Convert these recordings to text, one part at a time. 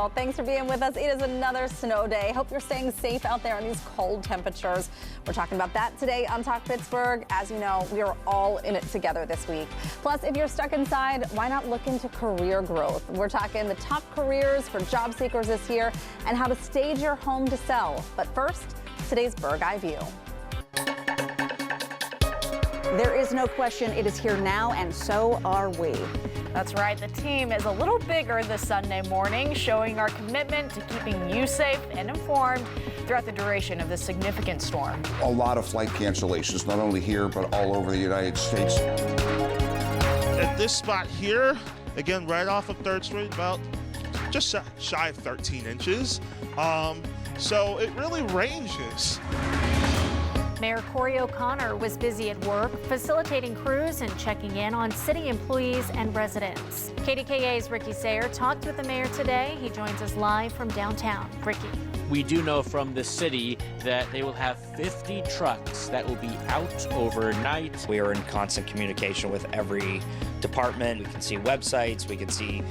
know. Thanks for being with us. It is another snow day. Hope you're staying safe out there in these cold temperatures. We're talking about that today on Talk Pittsburgh. As you know, we are all in it together this week. Plus, if you're stuck inside, why not look into career growth? We're talking the top careers for job seekers this year and how to stage your home to sell. But first, today's Bird's Eye View. There is no question it is here now, and so are we. That's right. The team is a little bigger this Sunday morning, showing our commitment to keeping you safe and informed throughout the duration of this significant storm. A lot of flight cancellations, not only here, but all over the United States. At this spot here, again, right off of 3rd Street, about just shy of 13 inches. So it really ranges. Mayor Corey O'Connor was busy at work, facilitating crews and checking in on city employees and residents. KDKA's Ricky Sayer talked with the mayor today. He joins us live from downtown. Ricky. We do know from the city that they will have 50 trucks that will be out overnight. We are in constant communication with every department. We can see websites, we can see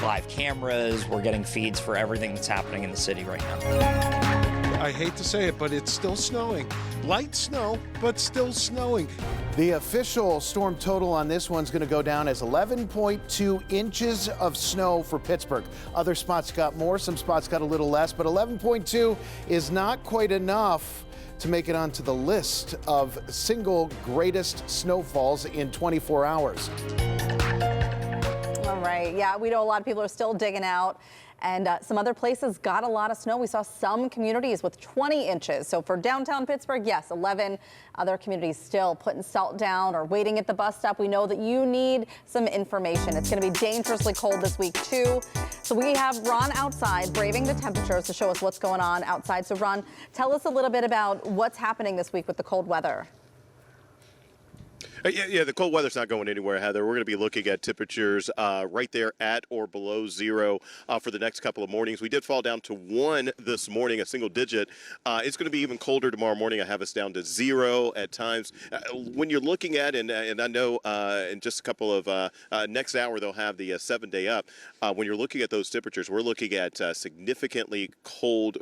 live cameras. We're getting feeds for everything that's happening in the city right now. I hate to say it, but it's still snowing. Light snow, but still snowing. The official storm total on this one's going to go down as 11.2 inches of snow for Pittsburgh. Other spots got more, some spots got a little less, but 11.2 is not quite enough to make it onto the list of single greatest snowfalls in 24 hours. All right. Yeah, we know a lot of people are still digging out. And some other places got a lot of snow. We saw some communities with 20 inches. So for downtown Pittsburgh, yes, 11. Other communities still putting salt down or waiting at the bus stop. We know that you need some information. It's going to be dangerously cold this week, too. So we have Ron outside braving the temperatures to show us what's going on outside. So Ron, tell us a little bit about what's happening this week with the cold weather. Yeah, the cold weather's not going anywhere, Heather. We're going to be looking at temperatures right there at or below zero for the next couple of mornings. We did fall down to 1 this morning, a single digit. It's going to be even colder tomorrow morning. I have us down to 0 at times. When you're looking at, and I know in just a couple of next hour they'll have the 7-day up. When you're looking at those temperatures, we're looking at significantly cold,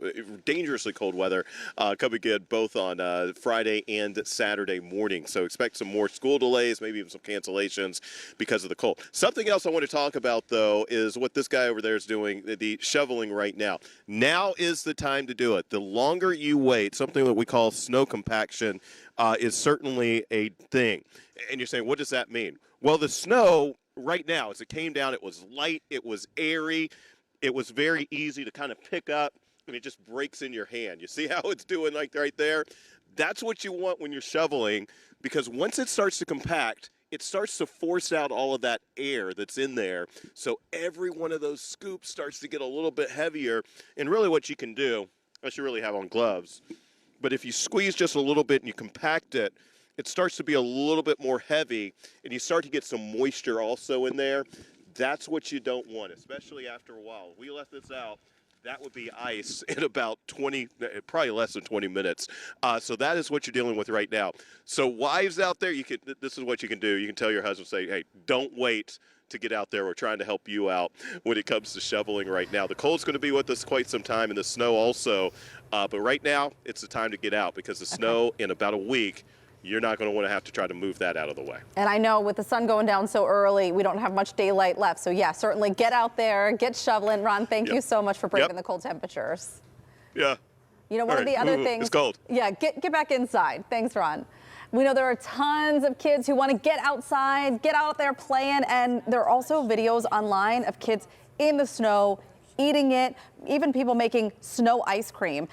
dangerously cold weather coming in both on Friday and Saturday morning. So expect some more school delays, maybe even some cancellations because of the cold. Something else I want to talk about, though, is what this guy over there is doing, the shoveling right now. Now is the time to do it. The longer you wait, something that we call snow compaction is certainly a thing. And you're saying, what does that mean? Well, the snow right now, as it came down, it was light, it was airy, it was very easy to kind of pick up, and it just breaks in your hand. You see how it's doing like right there? That's what you want when you're shoveling, because once it starts to compact, it starts to force out all of that air that's in there. So every one of those scoops starts to get a little bit heavier. And really what you can do, unless you really have on gloves, but if you squeeze just a little bit and you compact it, it starts to be a little bit more heavy, and you start to get some moisture also in there. That's what you don't want, especially after a while. We let this out. That would be ice in about 20, probably less than 20 minutes. So that is what you're dealing with right now. So wives out there, this is what you can do. You can tell your husband, say, hey, don't wait to get out there. We're trying to help you out when it comes to shoveling right now. The cold's going to be with us quite some time, and the snow also. But right now, it's the time to get out, because the snow in about a week, you're not going to want to have to try to move that out of the way. And I know with the sun going down so early, we don't have much daylight left. So yeah, certainly get out there, get shoveling. Ron, thank you so much for braving the cold temperatures. Yeah. You know, one of the other things. It's cold. Yeah, get back inside. Thanks, Ron. We know there are tons of kids who want to get outside, get out there playing, and there are also videos online of kids in the snow, eating it, even people making snow ice cream.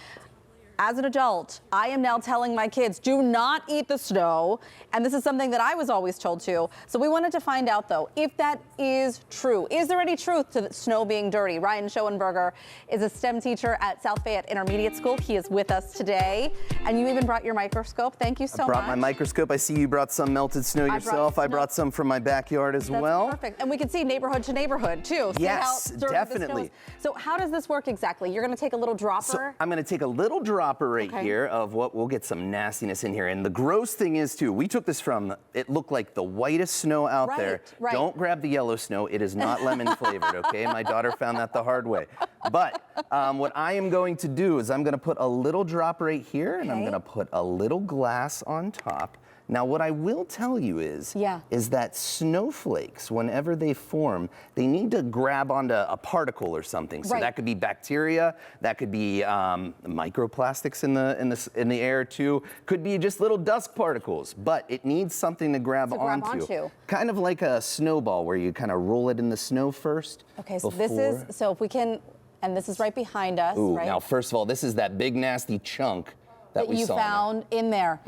As an adult, I am now telling my kids, do not eat the snow. And this is something that I was always told to. So we wanted to find out, though, if that is true. Is there any truth to the snow being dirty? Ryan Schoenberger is a STEM teacher at South Fayette Intermediate School. He is with us today. And you even brought your microscope. Thank you so much. I brought my microscope. I see you brought some melted snow yourself. I brought some from my backyard as well. Perfect. And we can see neighborhood to neighborhood, too. Yes, definitely. So how does this work exactly? You're going to take a little dropper? So I'm going to take a little dropper right here of what we'll get some nastiness in here. And the gross thing is, too, we took this from, it looked like the whitest snow out there. Don't grab the yellow snow. It is not lemon flavored, okay? My daughter found that the hard way. But what I am going to do is I'm going to put a little drop right here, and I'm going to put a little glass on top. Now, what I will tell you is that snowflakes, whenever they form, they need to grab onto a particle or something. So that could be bacteria, that could be microplastics in the air too, could be just little dust particles. But it needs something to grab onto. Kind of like a snowball, where you kind of roll it in the snow first. Okay, so this is if we can, and this is right behind us. Ooh, right? Now, first of all, this is that big nasty chunk that we you saw found in there.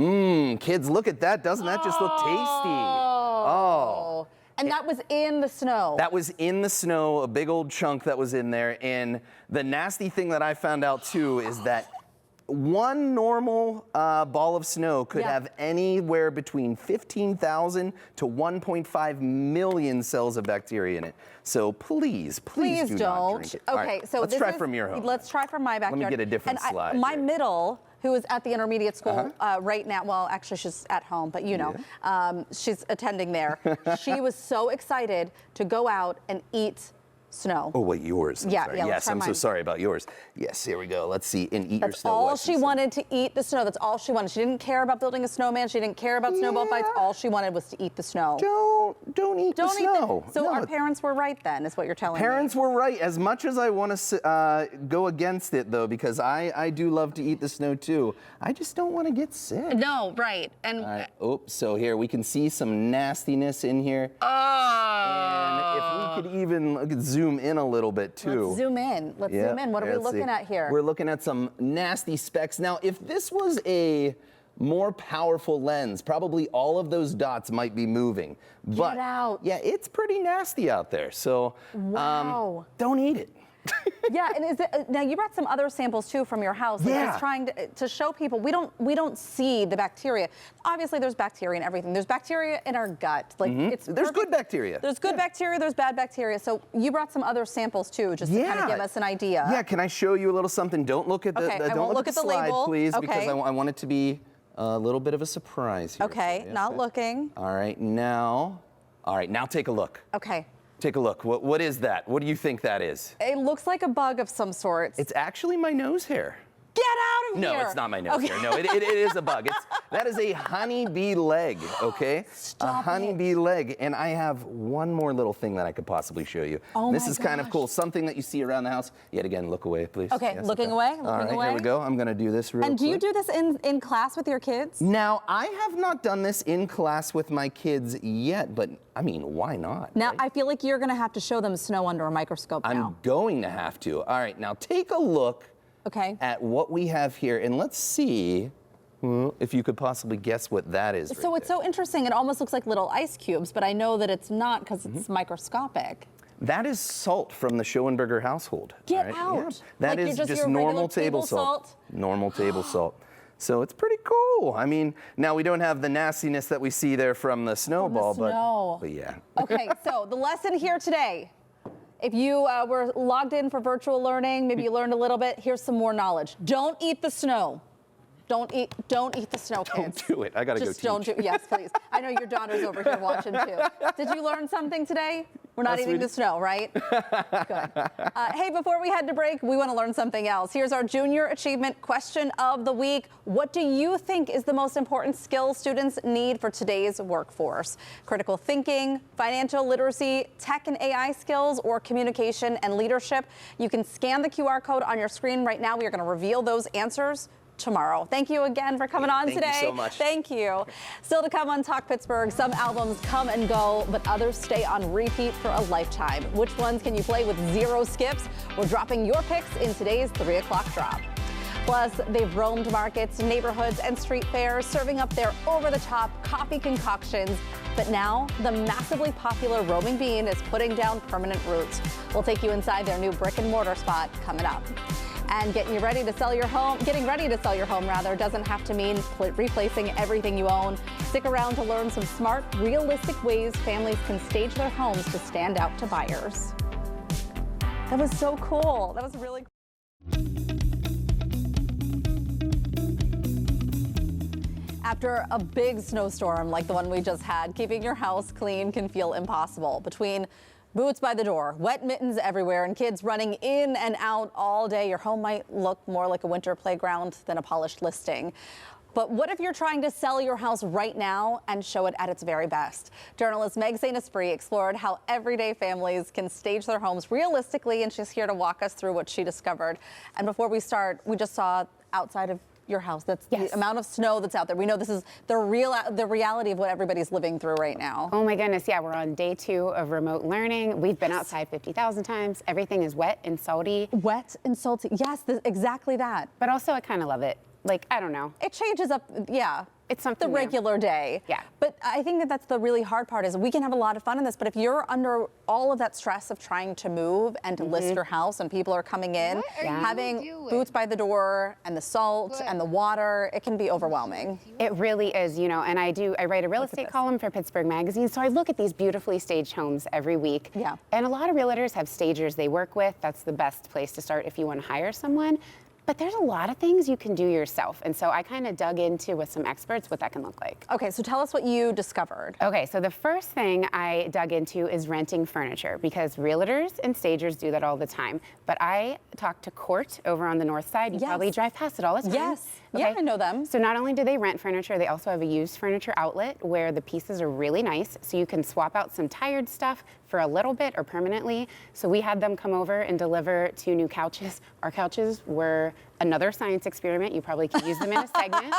Kids, look at that. Doesn't that just look tasty? Oh. And that was in the snow. That was in the snow, a big old chunk that was in there. And the nasty thing that I found out too is that one normal ball of snow could have anywhere between 15,000 to 1.5 million cells of bacteria in it. So please do not drink it. Okay, right, so let's try from your home. Let's try from my backyard. Let me get a different slide. My middle, who is at the intermediate school right now, well, actually she's at home, but you know, she's attending there. She was so excited to go out and eat snow. Oh, wait, yours. Yes, I'm so sorry about yours. Yes, here we go. Let's see. And eat your snow. All she wanted to eat the snow. That's all she wanted. She didn't care about building a snowman. She didn't care about snowball fights. All she wanted was to eat the snow. Don't eat the snow. So our parents were right then, is what you're telling me. Parents were right. As much as I want to go against it, though, because I do love to eat the snow too, I just don't want to get sick. No, right. And oops, so here we can see some nastiness in here. And if we could even zoom in a little bit too. Let's zoom in. Let's zoom in. What are we looking at here? We're looking at some nasty specks. Now, if this was a more powerful lens, probably all of those dots might be moving. But Get out. Yeah, it's pretty nasty out there. So don't eat it. Yeah, and is it, now you brought some other samples too from your house. Like just trying to show people we don't see the bacteria. Obviously, there's bacteria in everything. There's bacteria in our gut. Like there's good bacteria. There's good bacteria. There's bad bacteria. So you brought some other samples too, just to kind of give us an idea. Yeah, can I show you a little something? Don't look at the don't look at the slide, label, please, because I want it to be a little bit of a surprise here. Okay, not looking. All right, now take a look. Okay. Take a look. What is that? What do you think that is? It looks like a bug of some sort. It's actually my nose hair. Get out of here! No, it's not my nose hair. No, it is a bug. That is a honeybee leg, okay? A honeybee leg. And I have one more little thing that I could possibly show you. Oh this is kind of cool. Something that you see around the house. Yet again, look away, please. Okay, yes, looking away, All right, here we go. I'm going to do this real quick. And do you do this in class with your kids? Now, I have not done this in class with my kids yet, but I mean, why not? Now, right? I feel like you're going to have to show them snow under a microscope now. I'm going to have to. All right, now take a look at what we have here, and let's see if you could possibly guess what that is. So it's so interesting. It almost looks like little ice cubes, but I know that it's not because it's microscopic. That is salt from the Schoenberger household. Get out. Yeah. That is just normal table salt. Normal table salt. So it's pretty cool. I mean, now we don't have the nastiness that we see there from the snowball, but yeah. Okay, so the lesson here today, if you were logged in for virtual learning, maybe you learned a little bit, here's some more knowledge. Don't eat the snow. Don't eat the snow, kids. Don't do it. I gotta go teach. Just don't do it. Yes, please. I know your daughter's over here watching too. Did you learn something today? We're not eating the snow, right? Good. Hey, before we head to break, we want to learn something else. Here's our Junior Achievement Question of the Week. What do you think is the most important skill students need for today's workforce? Critical thinking, financial literacy, tech and AI skills, or communication and leadership? You can scan the QR code on your screen right now. We are going to reveal those answers tomorrow. Thank you again for coming on today. Thank you so much. Thank you. Still to come on Talk Pittsburgh, some albums come and go, but others stay on repeat for a lifetime. Which ones can you play with 0 skips? We're dropping your picks in today's 3 o'clock drop. Plus, they've roamed markets, neighborhoods, and street fairs, serving up their over-the-top coffee concoctions. But now, the massively popular roaming bean is putting down permanent roots. We'll take you inside their new brick-and-mortar spot coming up. And getting ready to sell your home doesn't have to mean replacing everything you own. Stick around to learn some smart, realistic ways families can stage their homes to stand out to buyers. That was so cool. That was really cool. After a big snowstorm like the one we just had, keeping your house clean can feel impossible. Between Boots by the door, wet mittens everywhere, and kids running in and out all day. Your home might look more like a winter playground than a polished listing. But what if you're trying to sell your house right now and show it at its very best? Journalist Meg St. Esprit explored how everyday families can stage their homes realistically, and she's here to walk us through what she discovered. And before we start, we just saw outside of your house. That's the amount of snow that's out there. We know this is the reality of what everybody's living through right now. Oh my goodness, yeah, we're on day 2 of remote learning. We've been outside 50,000 times. Everything is wet and salty. Wet and salty, yes, exactly that. But also I kind of love it. Like, I don't know. It changes up, yeah. It's something the regular day. Yeah. But I think that that's the really hard part is we can have a lot of fun in this, but if you're under all of that stress of trying to move and to list your house and people are coming in, having boots by the door and the salt and the water, it can be overwhelming. It really is, you know, and I write a real estate column for Pittsburgh Magazine, so I look at these beautifully staged homes every week. Yeah. And a lot of realtors have stagers they work with. That's the best place to start if you want to hire someone. But there's a lot of things you can do yourself. And so I kind of dug into with some experts what that can look like. Okay, so tell us what you discovered. Okay, so the first thing I dug into is renting furniture because realtors and stagers do that all the time. But I talked to Court over on the north side. You probably drive past it all the time. Yes, okay. Yeah, I know them. So not only do they rent furniture, they also have a used furniture outlet where the pieces are really nice. So you can swap out some tired stuff for a little bit or permanently. So we had them come over and deliver 2 new couches. Our couches were another science experiment. You probably could use them in a segment.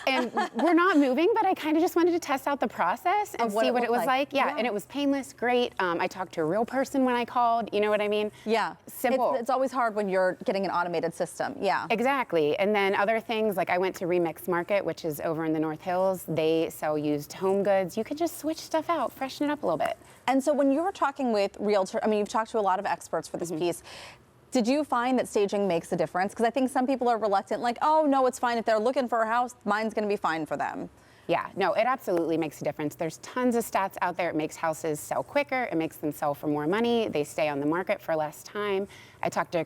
And we're not moving, but I kind of just wanted to test out the process and see what it was like. Yeah, and it was painless, great. I talked to a real person when I called, you know what I mean? Yeah. Simple. It's always hard when you're getting an automated system, yeah. Exactly, and then other things, like I went to Remix Market, which is over in the North Hills. They sell used home goods. You could just switch stuff out, freshen it up a little bit. And so when you were talking with realtor, I mean, you've talked to a lot of experts for this piece. Did you find that staging makes a difference? Because I think some people are reluctant, like, oh, no, it's fine. If they're looking for a house, mine's going to be fine for them. Yeah, no, it absolutely makes a difference. There's tons of stats out there. It makes houses sell quicker. It makes them sell for more money. They stay on the market for less time. I talked to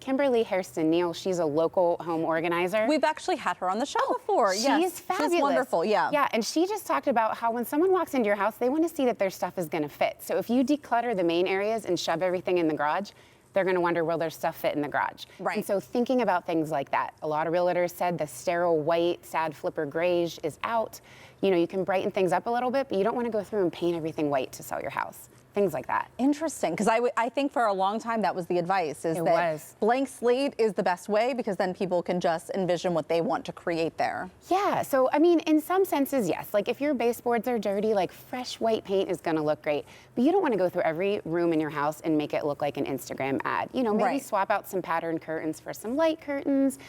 Kimberly Hairston-Neal. She's a local home organizer. We've actually had her on the show before. She's fabulous. She's wonderful, yeah. Yeah, and she just talked about how when someone walks into your house, they want to see that their stuff is going to fit. So if you declutter the main areas and shove everything in the garage, they're going to wonder, will their stuff fit in the garage? Right. And so thinking about things like that, a lot of realtors said the sterile white, sad flipper grayish is out. You know, you can brighten things up a little bit, but you don't want to go through and paint everything white to sell your house. Things like that. Interesting, because I think for a long time that was the advice, is that blank slate is the best way because then people can just envision what they want to create there. Yeah, so I mean, in some senses, yes. Like if your baseboards are dirty, like fresh white paint is gonna look great, but you don't wanna go through every room in your house and make it look like an Instagram ad. You know, maybe swap out some patterned curtains for some light curtains,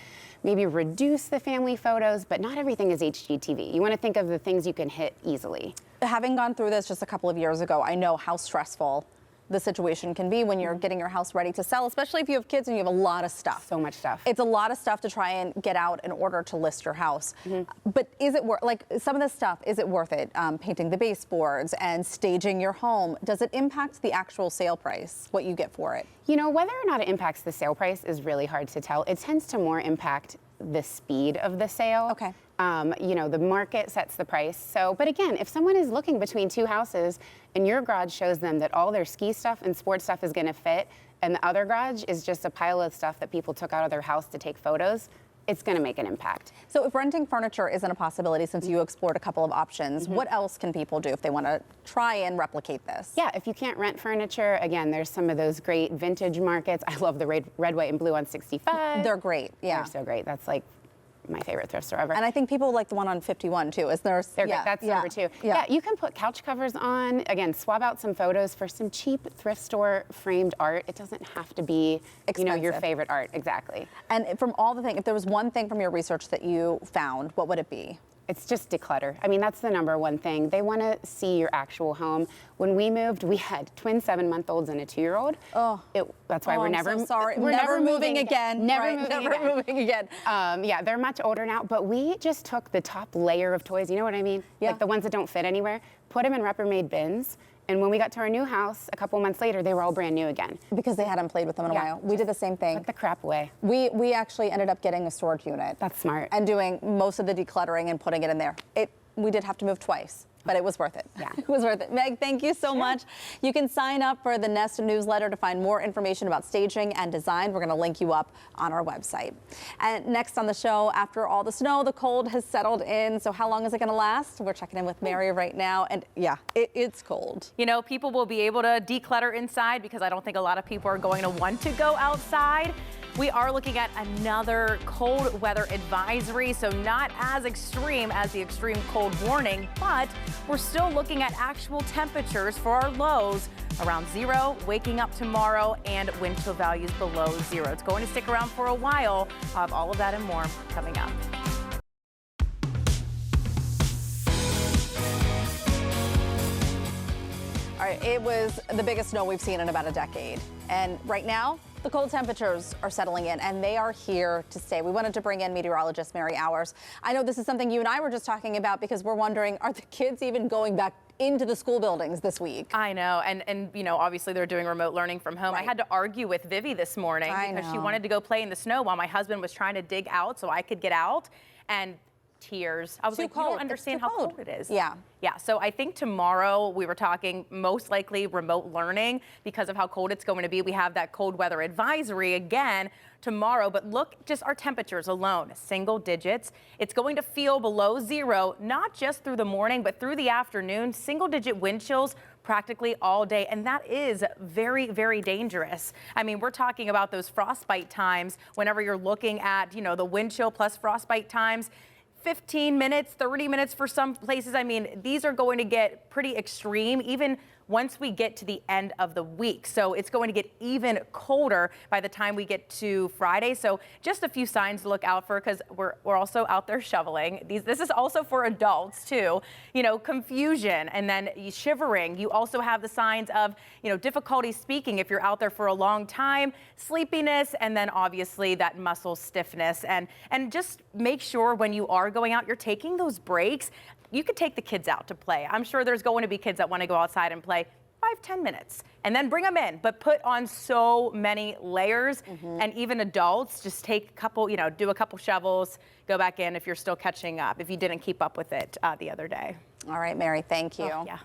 maybe reduce the family photos, but not everything is HGTV. You wanna think of the things you can hit easily. Having gone through this just a couple of years ago, I know how stressful the situation can be when you're getting your house ready to sell, especially if you have kids and you have a lot of stuff. So much stuff. It's a lot of stuff to try and get out in order to list your house. But is it worth, like some of this stuff, is it worth it? Painting the baseboards and staging your home, does it impact the actual sale price, what you get for it? You know, whether or not it impacts the sale price is really hard to tell. It tends to more impact the speed of the sale. Okay. You know, the market sets the price. So, but again, if someone is looking between 2 houses and your garage shows them that all their ski stuff and sports stuff is going to fit, and the other garage is just a pile of stuff that people took out of their house to take photos, it's going to make an impact. So if renting furniture isn't a possibility, since you explored a couple of options, what else can people do if they want to try and replicate this? Yeah, if you can't rent furniture, again, there's some of those great vintage markets. I love the red, white, and blue on 65. They're great, yeah. They're so great. That's like my favorite thrift store ever. And I think people like the one on 51 too. Is there? They're great. That's number 2. Yeah, you can put couch covers on. Again, swap out some photos for some cheap thrift store framed art. It doesn't have to be, you know, your favorite art. Exactly. And from all the things, if there was one thing from your research that you found, what would it be? It's just declutter. I mean, that's the number one thing. They want to see your actual home. When we moved, we had twin 7-month-olds and a 2-year-old. Oh, that's why we're never. I'm so sorry. We're never moving again. Never moving again. Yeah, they're much older now, but we just took the top layer of toys. You know what I mean? Yeah. Like the ones that don't fit anywhere. Put them in Rubbermaid bins. And when we got to our new house, a couple months later, they were all brand new again. Because they hadn't played with them in a while. We did the same thing. Put the crap away. We actually ended up getting a storage unit. That's smart. And doing most of the decluttering and putting it in there. we did have to move twice. But it was worth it. Yeah. It was worth it. Meg, thank you so much. You can sign up for the Nest newsletter to find more information about staging and design. We're going to link you up on our website. And next on the show, after all the snow, the cold has settled in. So how long is it going to last? We're checking in with Mary right now. And yeah, it's cold. You know, people will be able to declutter inside because I don't think a lot of people are going to want to go outside. We are looking at another cold weather advisory, so not as extreme as the extreme cold warning, but we're still looking at actual temperatures for our lows around 0, waking up tomorrow, and wind chill values below 0. It's going to stick around for a while. I'll have all of that and more coming up. All right, it was the biggest snow we've seen in about a decade. And right now, the cold temperatures are settling in, and they are here to stay. We wanted to bring in meteorologist Mary Hours. I know this is something you and I were just talking about because we're wondering, are the kids even going back into the school buildings this week? I know, and you know, obviously they're doing remote learning from home. Right. I had to argue with Vivi this morning because she wanted to go play in the snow while my husband was trying to dig out so I could get out, and tears. I was like, you don't understand how cold it is. Yeah. Yeah, so I think tomorrow we were talking most likely remote learning because of how cold it's going to be. We have that cold weather advisory again tomorrow, but look, just our temperatures alone, single digits. It's going to feel below 0, not just through the morning, but through the afternoon. Single digit wind chills practically all day, and that is very, very dangerous. I mean, we're talking about those frostbite times whenever you're looking at, you know, the wind chill plus frostbite times. 15 minutes, 30 minutes for some places. I mean, these are going to get pretty extreme even once we get to the end of the week. So it's going to get even colder by the time we get to Friday. So just a few signs to look out for because we're also out there shoveling. This is also for adults too. You know, confusion and then shivering. You also have the signs of, you know, difficulty speaking if you're out there for a long time, sleepiness, and then obviously that muscle stiffness. And just make sure when you are going out, you're taking those breaks. You could take the kids out to play. I'm sure there's going to be kids that want to go outside and play 5-10 minutes and then bring them in, but put on so many layers. And even adults, just take a couple, you know, do a couple shovels, go back in if you're still catching up, if you didn't keep up with it the other day. All right, Mary, thank you. Oh, yeah.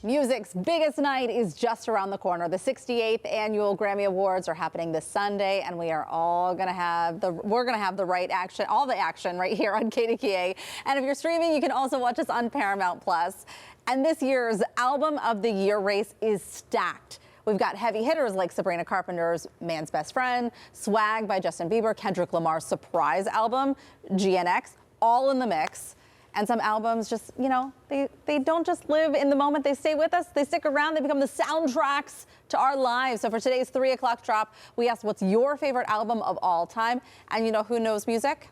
Music's biggest night is just around the corner. The 68th annual Grammy Awards are happening this Sunday, and we are all gonna have the right action, all the action right here on KDKA. And if you're streaming, you can also watch us on Paramount Plus. And this year's Album of the Year race is stacked. We've got heavy hitters like Sabrina Carpenter's Man's Best Friend, Swag by Justin Bieber, Kendrick Lamar's surprise album, GNX, all in the mix. And some albums just, you know, they don't just live in the moment. They stay with us. They stick around. They become the soundtracks to our lives. So for today's 3 o'clock drop, we asked what's your favorite album of all time? And you know who knows music?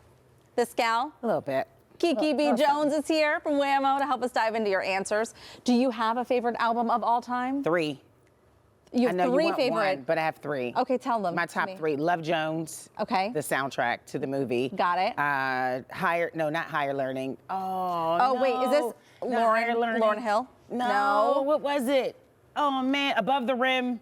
This gal. A little bit. Kiki B. Jones is here from Whammo to help us dive into your answers. Do you have a favorite album of all time? 3. You have I know 3 you want favorite. one, but I have 3. Okay, tell them. My top 3. Love Jones. Okay. The soundtrack to the movie. Got it. Not Higher Learning. Oh, no. Wait, is this Lauryn Hill? No. What was it? Oh man, Above the Rim.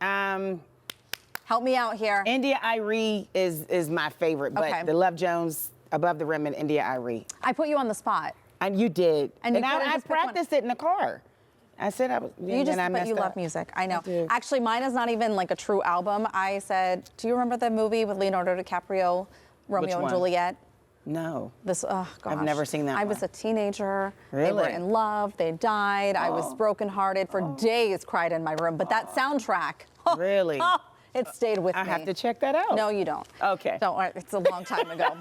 Help me out here. India Irie is my favorite, but the Love Jones, Above the Rim, and India Irie. I put you on the spot. And you did. And I practiced it in the car. I said I was. You love music. I know. Actually, mine is not even like a true album. I said, do you remember the movie with Leonardo DiCaprio, Romeo and Juliet? No. This, oh gosh. I've never seen that I one. was a teenager. Really? They were in love. They died. I was brokenhearted for days, cried in my room. But that soundtrack. Really? It stayed with me. I have to check that out. No, you don't. Okay. Don't worry. It's a long time ago.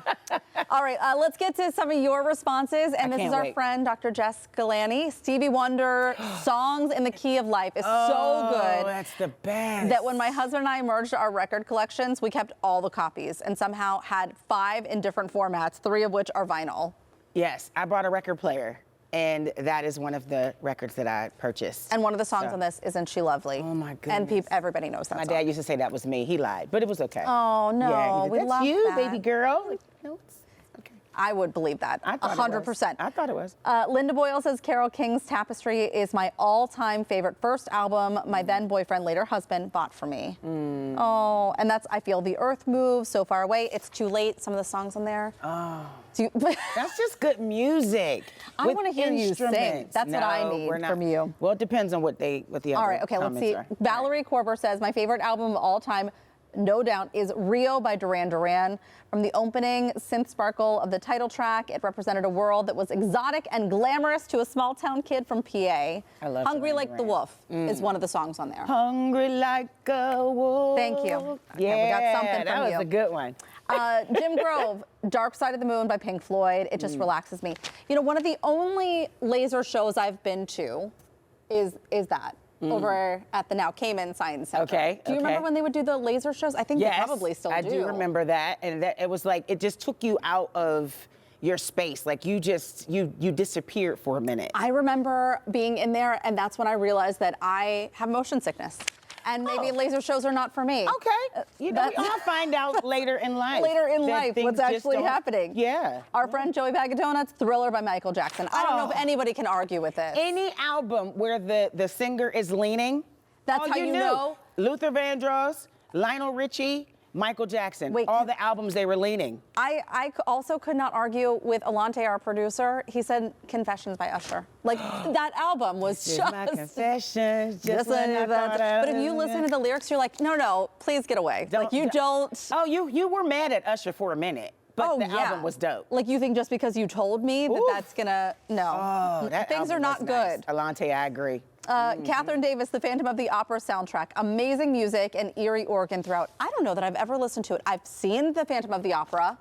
All right, let's get to some of your responses. And this is our friend, Dr. Jess Galani. Stevie Wonder, Songs in the Key of Life is so good. Oh, that's the best. That when my husband and I merged our record collections, we kept all the copies and somehow had 5 in different formats, 3 of which are vinyl. Yes, I bought a record player. And that is one of the records that I purchased. And one of the songs on this, Isn't She Lovely? Oh my goodness. And everybody knows that My song. dad used to say that was me. He lied, but it was okay. Oh no, yeah, we That's love you, that. baby girl. No, it's okay. I would believe that. 100%. I thought it was. Linda Boyle says Carole King's Tapestry is my all-time favorite first album my then boyfriend, later husband, bought for me. Oh, and that's I Feel the Earth Move, So Far Away, It's Too Late, some of the songs on there. Oh. That's just good music. I want to hear you sing. That's what I need from you. Well, it depends on what the other All right, okay, let's see. are. Valerie Korber says, my favorite album of all time, no doubt, is Rio by Duran Duran. From the opening synth sparkle of the title track, it represented a world that was exotic and glamorous to a small town kid from PA. I love Hungry Duran Like Duran. the Wolf is one of the songs on there. Hungry like a wolf. Thank you. Yeah, Okay, we got something from that was you. a good one. Jim Grove, Dark Side of the Moon by Pink Floyd. It just relaxes me. You know, one of the only laser shows I've been to is that. Over at the now Cayman Science Center. Okay. Do you remember when they would do the laser shows? I think they probably still do. I do remember that, and that it was like it just took you out of your space. Like you disappeared for a minute. I remember being in there, and that's when I realized that I have motion sickness. And maybe laser shows are not for me. Okay. You know, we all find out later in life. Later in that life, things what's just actually don't- happening. Yeah. Our friend Joey Bag of Donuts, Thriller by Michael Jackson. I don't know if anybody can argue with this. Any album where the singer is leaning, That's how you knew. know. Luther Vandross, Lionel Richie, Michael Jackson. All the albums they were leaning. I also could not argue with Alante, our producer. He said Confessions by Usher. Like, that album was This is just... my confessions, just like when I that. thought I But if you listen to the lyrics, you're like, no, please get away. Like, you don't... Oh, you were mad at Usher for a minute, but the album was dope. Like, you think just because you told me that that's gonna... No. Oh, that Things are album not was good. nice. Alante, I agree. Catherine Davis, The Phantom of the Opera soundtrack. Amazing music and eerie organ throughout. I don't know that I've ever listened to it. I've seen The Phantom of the Opera.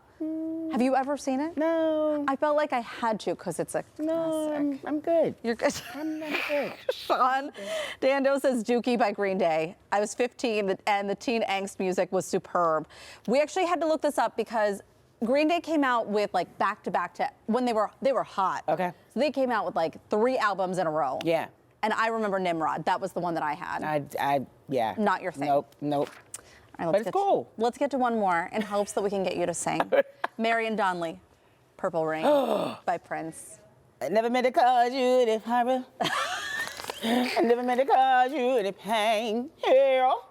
Have you ever seen it? No. I felt like I had to because it's a classic. I'm good. You're good. I'm not good. Sean Dando says Dookie by Green Day. I was 15 and the teen angst music was superb. We actually had to look this up because Green Day came out with like back to when they were hot. Okay. So they came out with like 3 albums in a row. Yeah. And I remember Nimrod. That was the one that I had. Yeah. Not your thing. Nope. All right, But it's cool. Let's get to one more in hopes that we can get you to sing. Marion Donnelly, Purple Rain by Prince. I never meant to cause you any horror. I never meant to cause you any pain. Hell.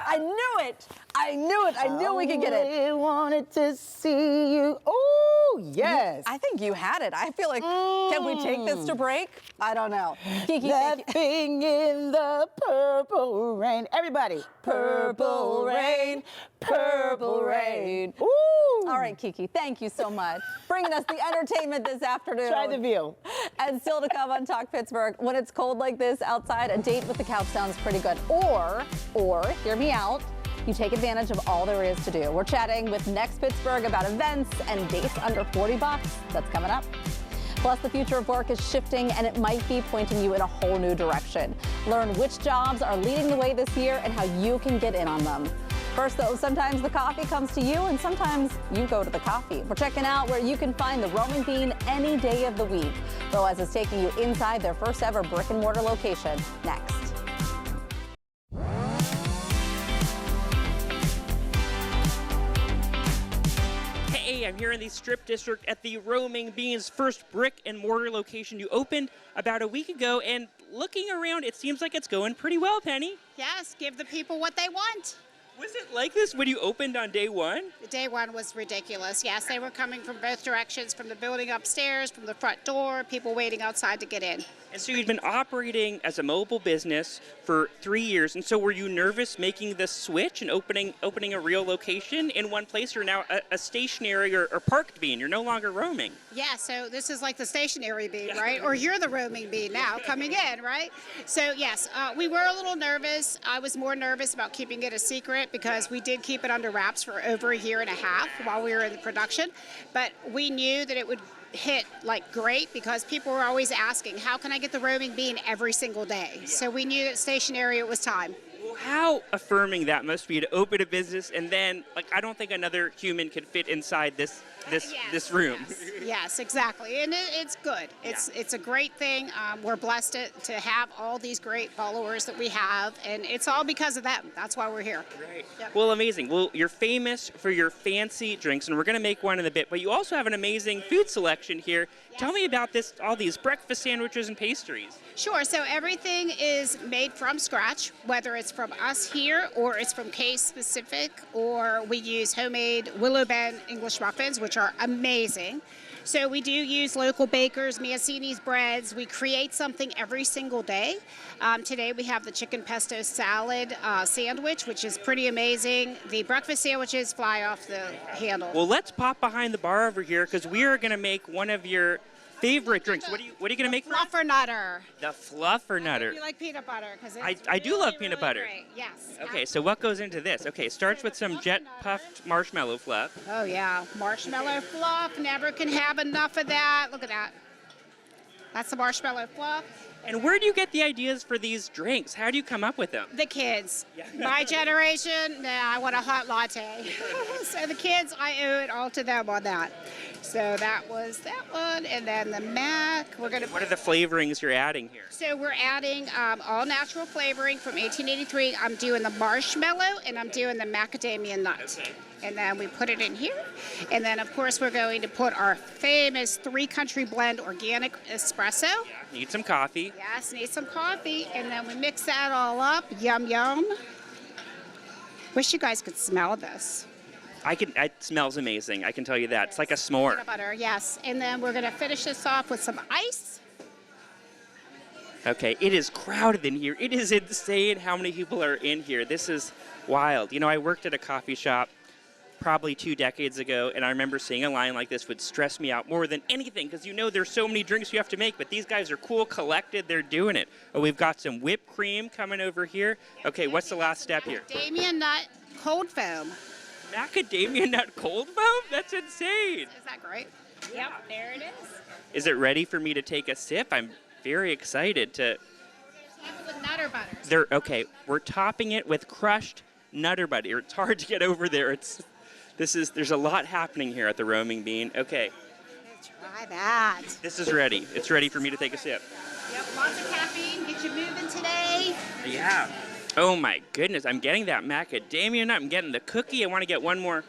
I knew it. I knew we could get it. I wanted to see you. Oh, yes. I think you had it. I feel like, can we take this to break? I don't know. Kiki, that thing in the purple rain. Everybody. Purple rain, purple rain. Ooh. All right, Kiki, thank you so much. Bringing us the entertainment this afternoon. Try the view. And still to come on Talk Pittsburgh, when it's cold like this outside, a date with the couch sounds pretty good. Or, hear me out, you take advantage of all there is to do. We're chatting with Next Pittsburgh about events and dates under $40. That's coming up. Plus, the future of work is shifting, and it might be pointing you in a whole new direction. Learn which jobs are leading the way this year and how you can get in on them. First, though, sometimes the coffee comes to you, and sometimes you go to the coffee. We're checking out where you can find the Roaming Bean any day of the week. Boaz is taking you inside their first ever brick-and-mortar location next. Hey, I'm here in the Strip District at the Roaming Beans first brick and mortar location. You opened about a week ago, and looking around, it seems like it's going pretty well, Penny. Yes, give the people what they want. Was it like this when you opened on day one? Day one was ridiculous. Yes, they were coming from both directions, from the building upstairs, from the front door, people waiting outside to get in. And so you'd been operating as a mobile business for 3 years, and so were you nervous making the switch and opening a real location in one place? You're now a stationary or parked bean. You're no longer roaming. Yeah, so this is like the stationary bean, right? Or you're the roaming bean now coming in, right? So yes, we were a little nervous. I was more nervous about keeping it a secret because we did keep it under wraps for over a year and a half while we were in production. But we knew that it would hit like great because people were always asking, how can I get the roaming bean every single day? Yeah. So we knew that stationary, it was time. Well, how affirming that must be to open a business and then, like, I don't think another human could fit inside this this room. Yes, exactly, and it's good. It's a great thing. We're blessed to have all these great followers that we have, and it's all because of them. That's why we're here. Right. Yep. Well, amazing. Well, you're famous for your fancy drinks, and we're going to make one in a bit, but you also have an amazing food selection here. Yes. Tell me about all these breakfast sandwiches and pastries. Sure. So everything is made from scratch, whether it's from us here or it's from Case specific, or we use homemade Willow Bend English muffins, which are amazing. So we do use local bakers, Mancini's breads. We create something every single day. Today we have the chicken pesto salad sandwich, which is pretty amazing. The breakfast sandwiches fly off the handle. Well, let's pop behind the bar over here because we are going to make one of your favorite drinks. What are you going to make for us? Fluffernutter. The Fluffernutter. You like peanut butter? I do love peanut butter. Great. Yes. Okay, so what goes into this? Okay, starts with some jet puffed marshmallow fluff. Oh yeah, marshmallow fluff. Never can have enough of that. Look at that. That's the marshmallow fluff. And where do you get the ideas for these drinks? How do you come up with them? The kids. My generation, I want a hot latte. So the kids, I owe it all to them on that. So that was that one, and then the mac. What are the flavorings you're adding here? So we're adding all natural flavoring from 1883. I'm doing the marshmallow, and I'm doing the macadamia nut. Okay. And then we put it in here. And then, of course, we're going to put our famous 3-country blend organic espresso. Yeah, need some coffee. Yes, need some coffee. And then we mix that all up. Yum, yum. Wish you guys could smell this. It smells amazing. I can tell you that. It's like a s'more. Peanut butter, yes. And then we're going to finish this off with some ice. Okay, it is crowded in here. It is insane how many people are in here. This is wild. You know, I worked at a coffee shop probably 2 decades ago, and I remember seeing a line like this would stress me out more than anything because you know there's so many drinks you have to make, but these guys are cool, collected, they're doing it. Oh, we've got some whipped cream coming over here. Okay, what's the last step here? Macadamia nut cold foam. Macadamia nut cold foam? That's insane. Is that great? Yep, there it is. Is it ready for me to take a sip? I'm very excited to. Top it with Nutter Butter. Okay, we're topping it with crushed Nutter Butter. It's hard to get over there. There's a lot happening here at the Roaming Bean. Okay. Try that. This is ready. It's ready for me to take a sip. Yep, lots of caffeine. Get you moving today. Yeah. Oh my goodness, I'm getting that macadamia nut. I'm getting the cookie. I want to get one more.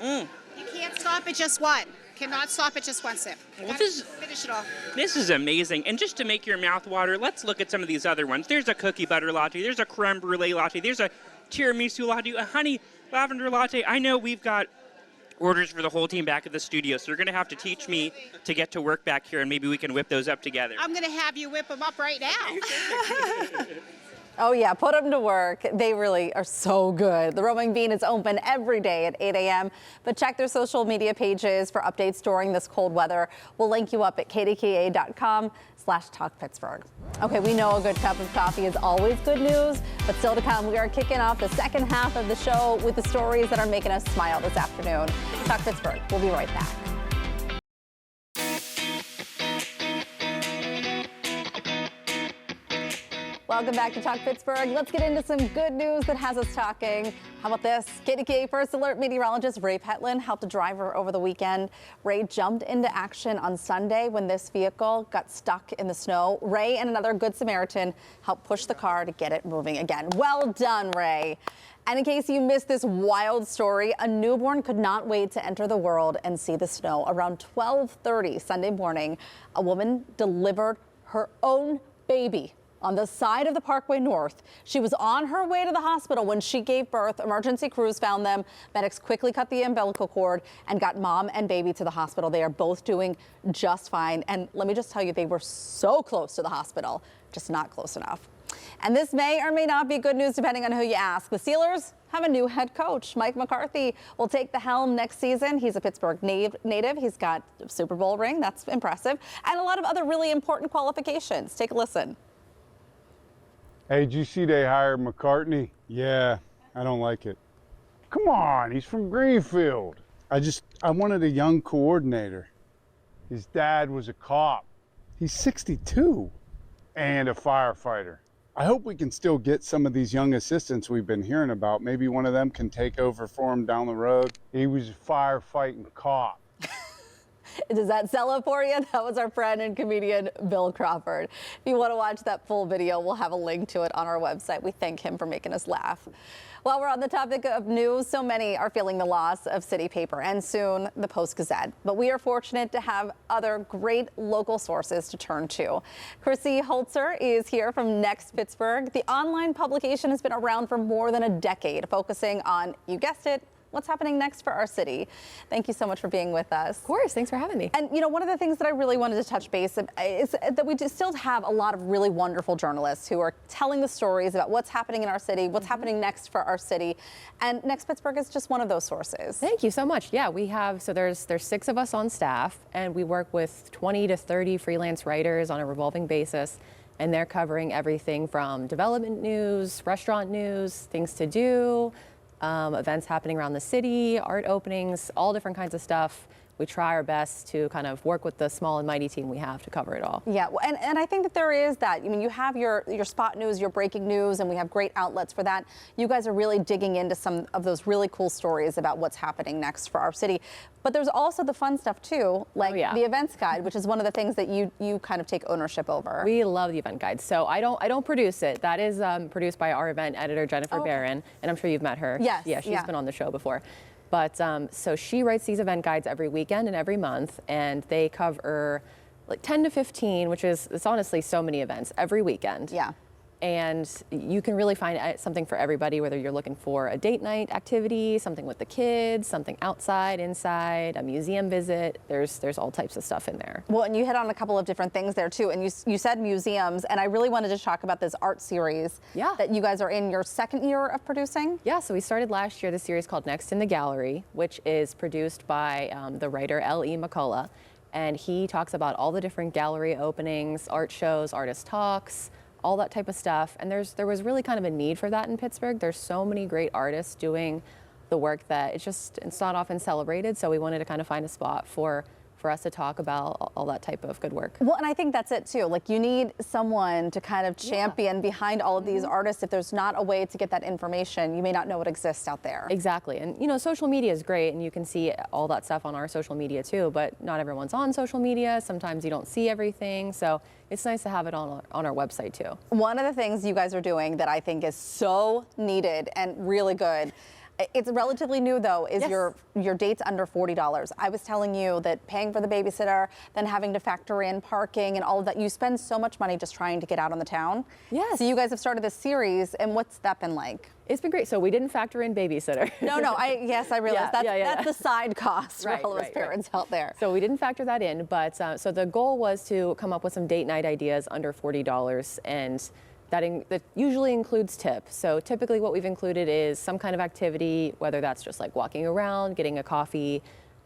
You can't stop at just one. Cannot stop at just one sip. Well, finish it all. This is amazing. And just to make your mouth water, let's look at some of these other ones. There's a cookie butter latte. There's a creme brulee latte. There's a tiramisu latte, a honey lavender latte. I know we've got orders for the whole team back at the studio, so you're going to have to teach me to get to work back here, and maybe we can whip those up together. I'm going to have you whip them up right now. Oh yeah, put them to work. They really are so good. The Roaming Bean is open every day at 8 a.m. But check their social media pages for updates during this cold weather. We'll link you up at kdka.com/talkpittsburgh. Okay, we know a good cup of coffee is always good news, but still to come, we are kicking off the second half of the show with the stories that are making us smile this afternoon. Talk Pittsburgh. We'll be right back. Welcome back to Talk Pittsburgh. Let's get into some good news that has us talking. How about this? KDKA First Alert meteorologist Ray Petlin helped a driver over the weekend. Ray jumped into action on Sunday when this vehicle got stuck in the snow. Ray and another Good Samaritan helped push the car to get it moving again. Well done, Ray. And in case you missed this wild story, a newborn could not wait to enter the world and see the snow. Around 12:30 Sunday morning, a woman delivered her own baby on the side of the Parkway North. She was on her way to the hospital when she gave birth. Emergency crews found them. Medics quickly cut the umbilical cord and got mom and baby to the hospital. They are both doing just fine. And let me just tell you, they were so close to the hospital, just not close enough. And this may or may not be good news depending on who you ask. The Steelers have a new head coach. Mike McCarthy will take the helm next season. He's a Pittsburgh native. He's got a Super Bowl ring. That's impressive. And a lot of other really important qualifications. Take a listen. Hey, did you see they hired McCartney? Yeah, I don't like it. Come on, he's from Greenfield. I wanted a young coordinator. His dad was a cop. He's 62 and a firefighter. I hope we can still get some of these young assistants we've been hearing about. Maybe one of them can take over for him down the road. He was a firefighting cop. Does that sell it for you? That was our friend and comedian Bill Crawford. If you want to watch that full video, we'll have a link to it on our website. We thank him for making us laugh. While we're on the topic of news, so many are feeling the loss of city paper and soon the Post-Gazette. But we are fortunate to have other great local sources to turn to. Chrissy Holzer is here from Next Pittsburgh. The online publication has been around for more than a decade, focusing on, you guessed it, what's happening next for our city. Thank you so much for being with us. Of course, thanks for having me. And you know, one of the things that I really wanted to touch base is that we still have a lot of really wonderful journalists who are telling the stories about what's happening in our city, what's happening next for our city. And Next Pittsburgh is just one of those sources. Thank you so much. Yeah, we have, so there's 6 of us on staff, and we work with 20 to 30 freelance writers on a revolving basis. And they're covering everything from development news, restaurant news, things to do, events happening around the city, art openings, all different kinds of stuff. We try our best to kind of work with the small and mighty team we have to cover it all. Yeah, and I think that there is that. I mean, you have your spot news, your breaking news, and we have great outlets for that. You guys are really digging into some of those really cool stories about what's happening next for our city. But there's also the fun stuff too, like the events guide, which is one of the things that you kind of take ownership over. We love the event guide. So I don't produce it. That is produced by our event editor, Jennifer Barron, and I'm sure you've met her. Yes. Yeah, she's been on the show before. But so she writes these event guides every weekend and every month, and they cover like 10 to 15, which is, it's honestly so many events every weekend. Yeah. And you can really find something for everybody, whether you're looking for a date night activity, something with the kids, something outside, inside, a museum visit. There's all types of stuff in there. Well, and you hit on a couple of different things there too. And you said museums, and I really wanted to talk about this art series that you guys are in your second year of producing. Yeah, so we started last year the series called Next in the Gallery, which is produced by the writer L.E. McCullough. And he talks about all the different gallery openings, art shows, artist talks, all that type of stuff. And there was really kind of a need for that in Pittsburgh. There's so many great artists doing the work that it's not often celebrated. So we wanted to kind of find a spot for us to talk about all that type of good work. Well, and I think that's it too. Like, you need someone to kind of champion behind all of these artists. If there's not a way to get that information, you may not know what exists out there. Exactly. And you know, social media is great, and you can see all that stuff on our social media too, but not everyone's on social media. Sometimes you don't see everything. So it's nice to have it on our website too. One of the things you guys are doing that I think is so needed and really good, it's relatively new though, is your dates under $40. I was telling you that paying for the babysitter, then having to factor in parking and all of that, you spend so much money just trying to get out on the town. Yes. So you guys have started this series, and what's that been like? It's been great. So we didn't factor in babysitter. No, I realize that's the side cost for all of us parents out there. So we didn't factor that in, but so the goal was to come up with some date night ideas under $40, and that usually includes tips. So typically what we've included is some kind of activity, whether that's just like walking around, getting a coffee,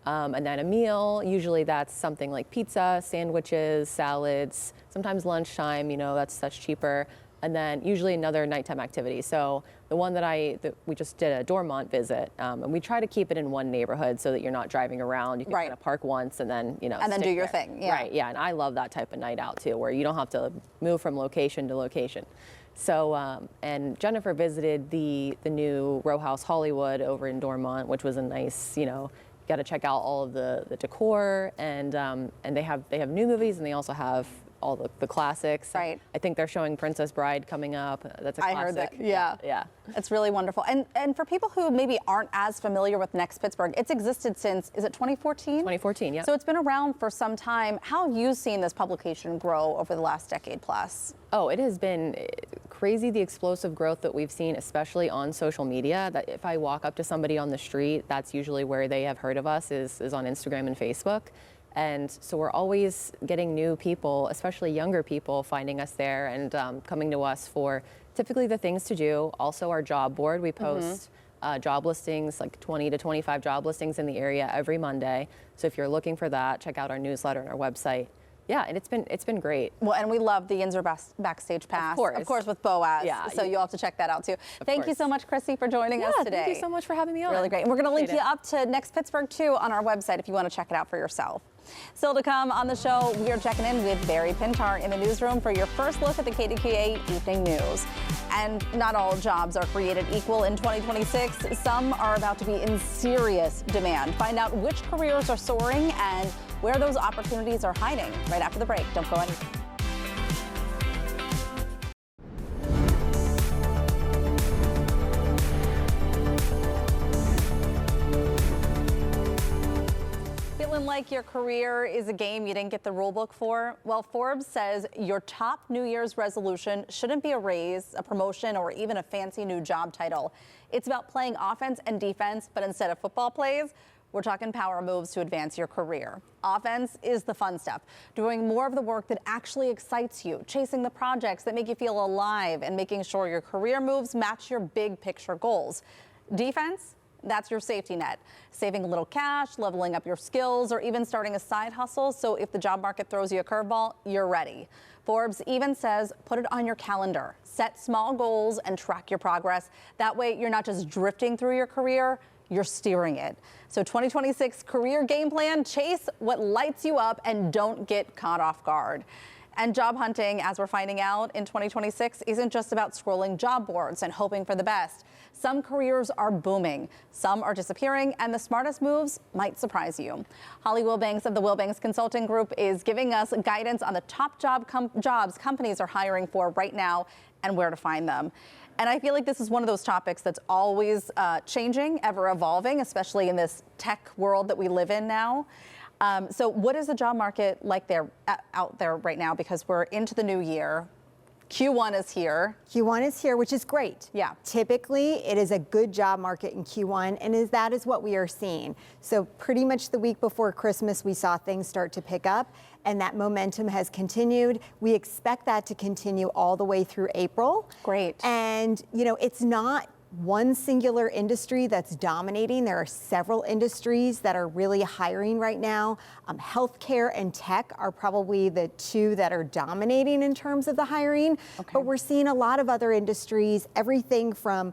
and then a meal. Usually that's something like pizza, sandwiches, salads, sometimes lunchtime, you know, that's cheaper. And then usually another nighttime activity. So the one that we just did a Dormont visit, and we try to keep it in one neighborhood so that you're not driving around. You can kind of park once and then, you know, and then do your thing. Yeah. Right, yeah, and I love that type of night out too, where you don't have to move from location to location. So, and Jennifer visited the new Row House Hollywood over in Dormont, which was a nice, you know, got to check out all of the decor, and they have new movies, and they also have all the classics. Right. I think they're showing Princess Bride coming up. That's a classic. I heard that. Yeah. Yeah. It's really wonderful. And for people who maybe aren't as familiar with Next Pittsburgh, it's existed since, is it 2014? 2014, yeah. So it's been around for some time. How have you seen this publication grow over the last decade plus? Oh, it has been crazy, the explosive growth that we've seen, especially on social media. That if I walk up to somebody on the street, that's usually where they have heard of us, is on Instagram and Facebook. And so we're always getting new people, especially younger people, finding us there and coming to us for typically the things to do. Also our job board, we post job listings, like 20 to 25 job listings in the area every Monday. So if you're looking for that, check out our newsletter and our website. Yeah, and it's been great. Well, and we love the Yinzer Backstage Pass. Of course, with Boaz. Yeah. So you'll have to check that out too. Thank you so much, Chrissy, for joining us today. Thank you so much for having me on. Really great. And we're going to link you up to Next Pittsburgh too on our website if you want to check it out for yourself. Still to come on the show, we are checking in with Barry Pintar in the newsroom for your first look at the KDKA Evening News. And not all jobs are created equal in 2026. Some are about to be in serious demand. Find out which careers are soaring and where those opportunities are hiding right after the break. Don't go anywhere. Feeling like your career is a game you didn't get the rule book for? Well, Forbes says your top New Year's resolution shouldn't be a raise, a promotion, or even a fancy new job title. It's about playing offense and defense, but instead of football plays, we're talking power moves to advance your career. Offense is the fun stuff, doing more of the work that actually excites you, chasing the projects that make you feel alive, and making sure your career moves match your big picture goals. Defense? That's your safety net, saving a little cash, leveling up your skills, or even starting a side hustle. So if the job market throws you a curveball, you're ready. Forbes even says put it on your calendar, set small goals and track your progress. That way you're not just drifting through your career, you're steering it. So 2026 career game plan, chase what lights you up and don't get caught off guard. And job hunting, as we're finding out in 2026, isn't just about scrolling job boards and hoping for the best. Some careers are booming, some are disappearing, and the smartest moves might surprise you. Holly Wilbanks of the Wilbanks Consulting Group is giving us guidance on the top jobs companies are hiring for right now and where to find them. And I feel like this is one of those topics that's always changing, ever evolving, especially in this tech world that we live in now. So what is the job market like out there right now? Because we're into the new year. Q1 is here. Q1 is here, which is great. Yeah. Typically, it is a good job market in Q1, and that is what we are seeing. So pretty much the week before Christmas, we saw things start to pick up, and that momentum has continued. We expect that to continue all the way through April. Great. And, you know, it's not one singular industry that's dominating. There are several industries that are really hiring right now. Healthcare and tech are probably the two that are dominating in terms of the hiring. Okay. But we're seeing a lot of other industries, everything from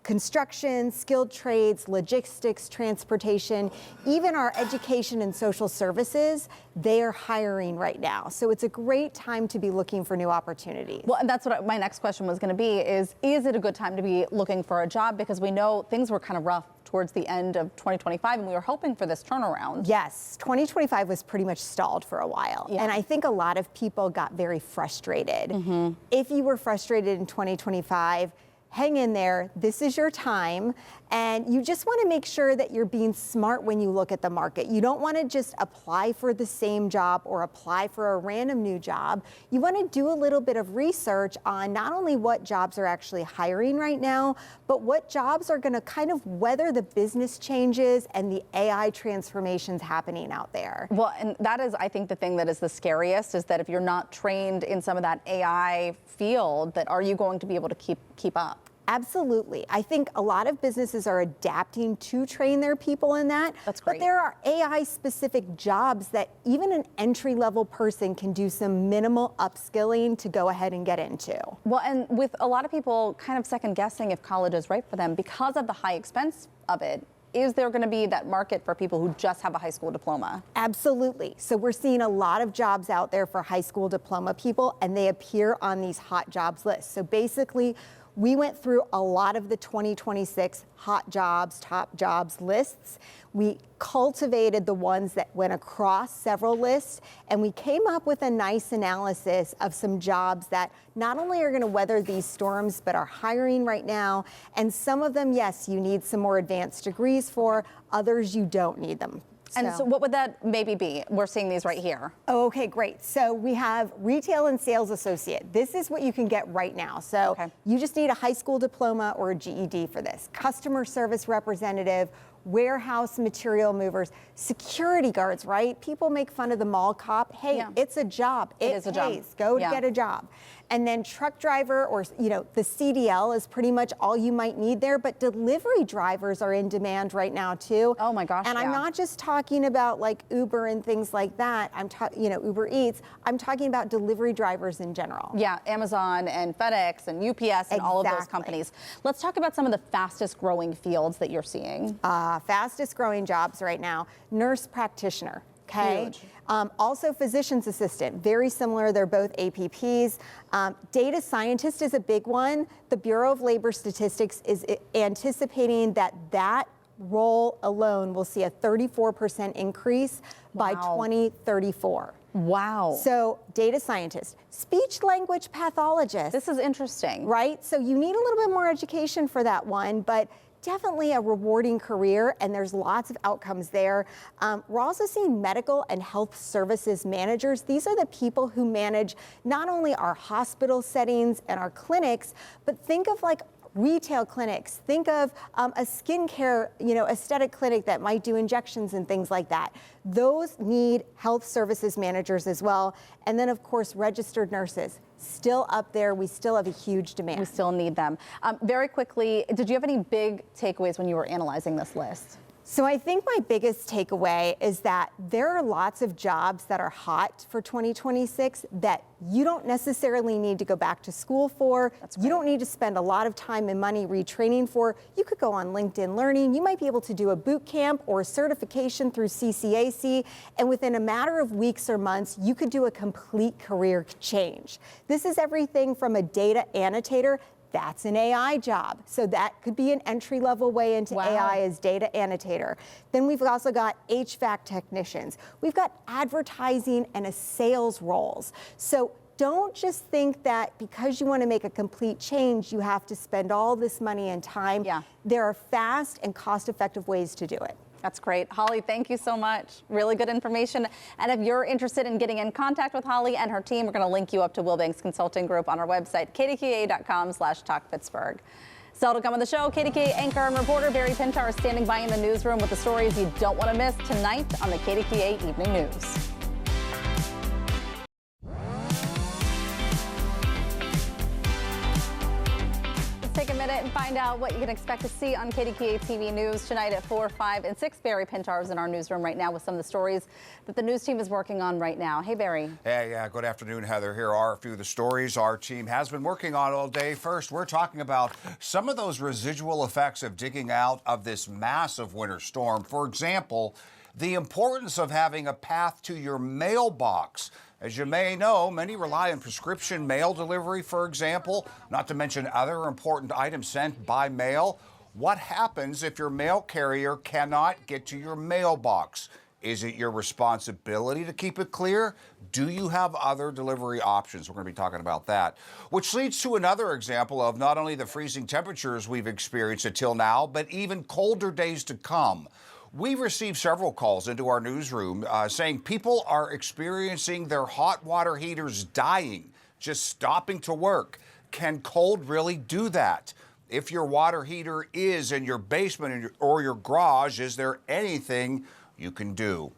construction, skilled trades, logistics, transportation, even our education and social services, they are hiring right now. So it's a great time to be looking for new opportunities. Well, and that's what my next question was going to be is it a good time to be looking for a job? Because we know things were kind of rough towards the end of 2025, and we were hoping for this turnaround. Yes, 2025 was pretty much stalled for a while. Yeah. And I think a lot of people got very frustrated. Mm-hmm. If you were frustrated in 2025, hang in there. This is your time. And you just want to make sure that you're being smart when you look at the market. You don't want to just apply for the same job or apply for a random new job. You want to do a little bit of research on not only what jobs are actually hiring right now, but what jobs are going to kind of weather the business changes and the AI transformations happening out there. Well, and that is, I think, the thing that is the scariest is that if you're not trained in some of that AI field, that are you going to be able to keep up? Absolutely. I think a lot of businesses are adapting to train their people in that. That's great. But there are AI-specific jobs that even an entry-level person can do some minimal upskilling to go ahead and get into. Well, and with a lot of people kind of second-guessing if college is right for them because of the high expense of it, is there going to be that market for people who just have a high school diploma? Absolutely. So we're seeing a lot of jobs out there for high school diploma people, and they appear on these hot jobs lists. So basically, we went through a lot of the 2026 hot jobs, top jobs lists. We cultivated the ones that went across several lists, and we came up with a nice analysis of some jobs that not only are going to weather these storms, but are hiring right now. And some of them, yes, you need some more advanced degrees for. Others, you don't need them. And so what would that maybe be? We're seeing these right here. Oh, okay, great. So we have retail and sales associate. This is what you can get right now. So you just need a high school diploma or a GED for this. Customer service representative, warehouse material movers, security guards, right? People make fun of the mall cop. Hey, it's a job. It is a job. Go get a job. And then truck driver or, you know, the CDL is pretty much all you might need there, but delivery drivers are in demand right now too. Oh my gosh. And I'm not just talking about like Uber and things like that. I'm talking, you know, Uber Eats. I'm talking about delivery drivers in general. Yeah, Amazon and FedEx and UPS and all of those companies. Let's talk about some of the fastest growing fields that you're seeing. Fastest growing jobs right now, nurse practitioner. Okay. Huge. Also physician's assistant, very similar. They're both APPs. Data scientist is a big one. The Bureau of Labor Statistics is anticipating that role alone will see a 34% increase by 2034. Wow. So data scientist, speech language pathologist. This is interesting. Right? So you need a little bit more education for that one, but definitely a rewarding career, and there's lots of outcomes there. We're also seeing medical and health services managers. These are the people who manage not only our hospital settings and our clinics, but think of like retail clinics. Think of a skincare, aesthetic clinic that might do injections and things like that. Those need health services managers as well. And then, of course, registered nurses. Still up there. We still have a huge demand. We still need them. Very quickly, did you have any big takeaways when you were analyzing this list? So I think my biggest takeaway is that there are lots of jobs that are hot for 2026 that you don't necessarily need to go back to school for. You don't need to spend a lot of time and money retraining for. You could go on LinkedIn Learning. You might be able to do a boot camp or a certification through CCAC. And within a matter of weeks or months, you could do a complete career change. This is everything from a data annotator. That's an AI job. So that could be an entry-level way into AI as data annotator. Then we've also got HVAC technicians. We've got advertising and a sales roles. So don't just think that because you want to make a complete change, you have to spend all this money and time. There are fast and cost-effective ways to do it. That's great. Holly, thank you so much. Really good information. And if you're interested in getting in contact with Holly and her team, we're going to link you up to Wilbanks Consulting Group on our website, kdka.com/talkpittsburgh. Still to come on the show, KDKA anchor and reporter Barry Pintar is standing by in the newsroom with the stories you don't want to miss tonight on the KDKA Evening News. Take a minute and find out what you can expect to see on KDKA TV News tonight at 4, 5, and 6. Barry Pintar is in our newsroom right now with some of the stories that the news team is working on right now. Hey, Barry. Hey, yeah, good afternoon, Heather. Here are a few of the stories our team has been working on all day. First, we're talking about some of those residual effects of digging out of this massive winter storm. For example, the importance of having a path to your mailbox. As you may know, many rely on prescription mail delivery, for example, not to mention other important items sent by mail. What happens if your mail carrier cannot get to your mailbox? Is it your responsibility to keep it clear? Do you have other delivery options? We're going to be talking about that. Which leads to another example of not only the freezing temperatures we've experienced until now, but even colder days to come. We've received several calls into our newsroom saying people are experiencing their hot water heaters dying, just stopping to work. Can cold really do that? If your water heater is in your basement or your garage, is there anything you can do?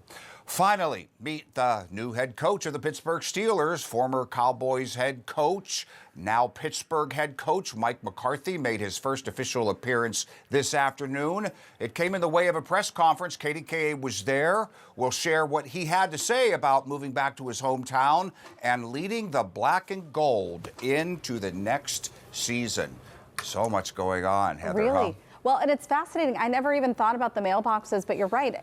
Finally, meet the new head coach of the Pittsburgh Steelers, former Cowboys head coach, now Pittsburgh head coach Mike McCarthy made his first official appearance this afternoon. It came in the way of a press conference. KDKA was there. We'll share what he had to say about moving back to his hometown and leading the black and gold into the next season. So much going on, Heather. Really? Huh? Well, and it's fascinating. I never even thought about the mailboxes, but you're right.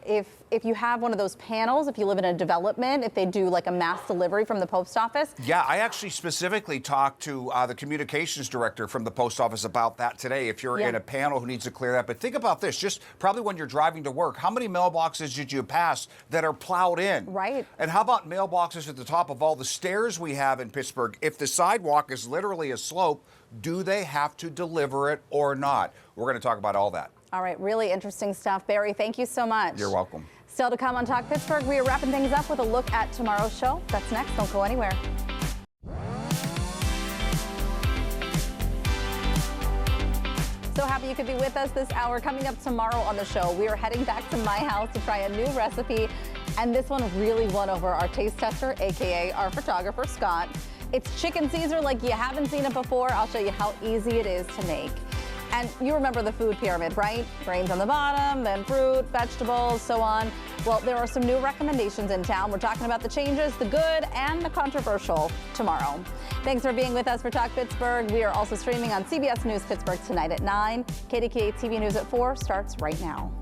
If you have one of those panels, if you live in a development, if they do like a mass delivery from the post office. Yeah, I actually specifically talked to the communications director from the post office about that today. If you're in a panel who needs to clear that. But think about this, just probably when you're driving to work, how many mailboxes did you pass that are plowed in? Right. And how about mailboxes at the top of all the stairs we have in Pittsburgh? If the sidewalk is literally a slope, do they have to deliver it or not? We're going to talk about all that. All right, really interesting stuff. Barry, thank you so much. You're welcome. Still to come on Talk Pittsburgh, we are wrapping things up with a look at tomorrow's show. That's next. Don't go anywhere. So happy you could be with us this hour. Coming up tomorrow on the show, we are heading back to my house to try a new recipe. And this one really won over our taste tester, AKA our photographer, Scott. It's chicken Caesar like you haven't seen it before. I'll show you how easy it is to make. And you remember the food pyramid, right? Grains on the bottom, then fruit, vegetables, so on. Well, there are some new recommendations in town. We're talking about the changes, the good and the controversial tomorrow. Thanks for being with us for Talk Pittsburgh. We are also streaming on CBS News Pittsburgh tonight at 9. KDKA TV News at 4 starts right now.